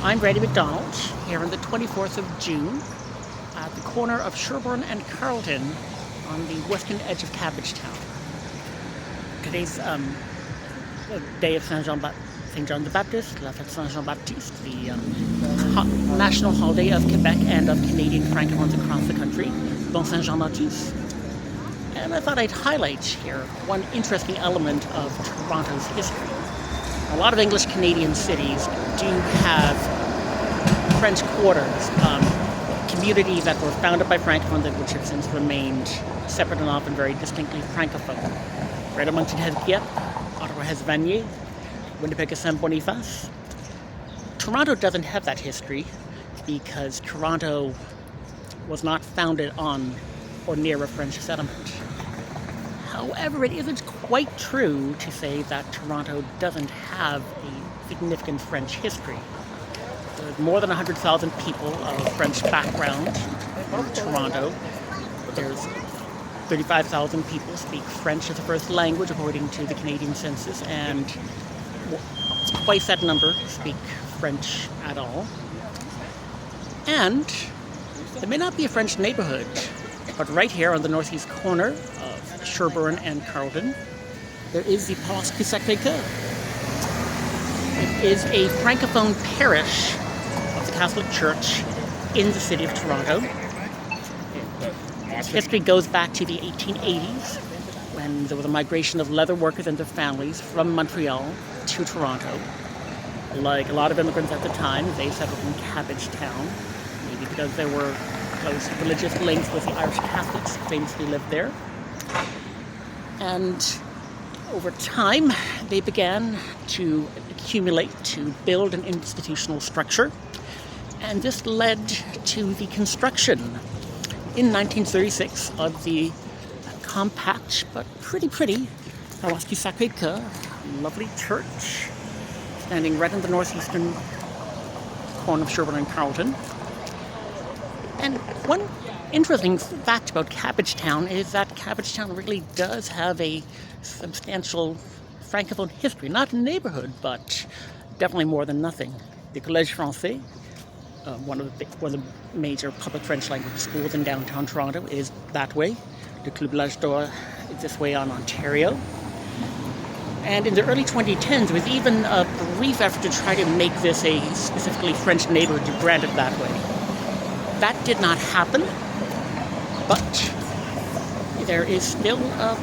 I'm Brady McDonald here on the 24th of June at the corner of Sherbourne and Carleton on the western edge of Cabbagetown. Today's the day of Saint John the Baptist, La Fête Saint Jean Baptiste, the national holiday of Quebec and of Canadian Francophones across the country, Bon Saint Jean Baptiste. And I thought I'd highlight here one interesting element of Toronto's history. A lot of English Canadian cities do have French quarters, communities that were founded by Francophones which have since remained separate and often very distinctly Francophone. Redmond has Dieppe, Ottawa has Vanier, Winnipeg has Saint-Boniface. Toronto doesn't have that history because Toronto was not founded on or near a French settlement. However, it isn't quite true to say that Toronto doesn't have a significant French history. There's more than 100,000 people of French background in Toronto. There's 35,000 people speak French as a first language according to the Canadian census, and twice that number speak French at all. And there may not be a French neighborhood, but right here on the northeast corner of Sherbourne and Carleton, there is the Paroisse Sacré-Cœur. It is a Francophone parish of the Catholic Church in the city of Toronto. Its history goes back to the 1880s, when there was a migration of leather workers and their families from Montreal to Toronto. Like a lot of immigrants at the time, they settled in Cabbagetown, maybe because there were close religious links with the Irish Catholics who famously lived there. And over time, they began to accumulate, to build an institutional structure. And this led to the construction in 1936 of the compact but pretty Paroisse Sacré-Cœur, lovely church standing right in the northeastern corner of Sherbourne and Carleton. And one interesting fact about Cabbagetown is that Cabbagetown really does have a substantial Francophone history. Not a neighborhood, but definitely more than nothing. The Collège Français, one of the major public French language schools in downtown Toronto, is that way. The Club L'Âge d'Or is this way on Ontario. And in the early 2010s, there was even a brief effort to try to make this a specifically French neighborhood to brand it that way. That did not happen, but there is still a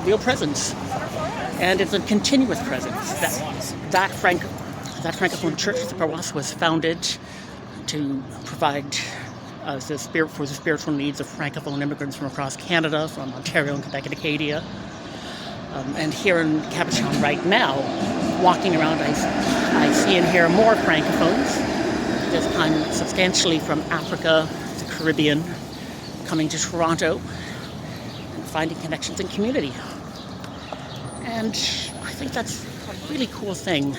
real presence, and it's a continuous presence. That Francophone church, the Paroisse, was founded to provide for the spiritual needs of Francophone immigrants from across Canada, from Ontario and Quebec and Acadia. And here in Cabbagetown right now, walking around, I see and hear more Francophones, this time substantially from Africa, the Caribbean, coming to Toronto and finding connections in community. And I think that's a really cool thing.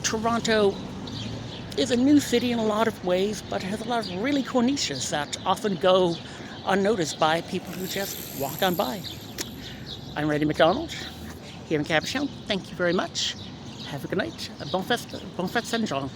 Toronto is a new city in a lot of ways, but it has a lot of really cool niches that often go unnoticed by people who just walk on by. I'm Brady McDonald here in Cabbagetown. Thank you very much. Have a good night. Bon fête Saint Jean.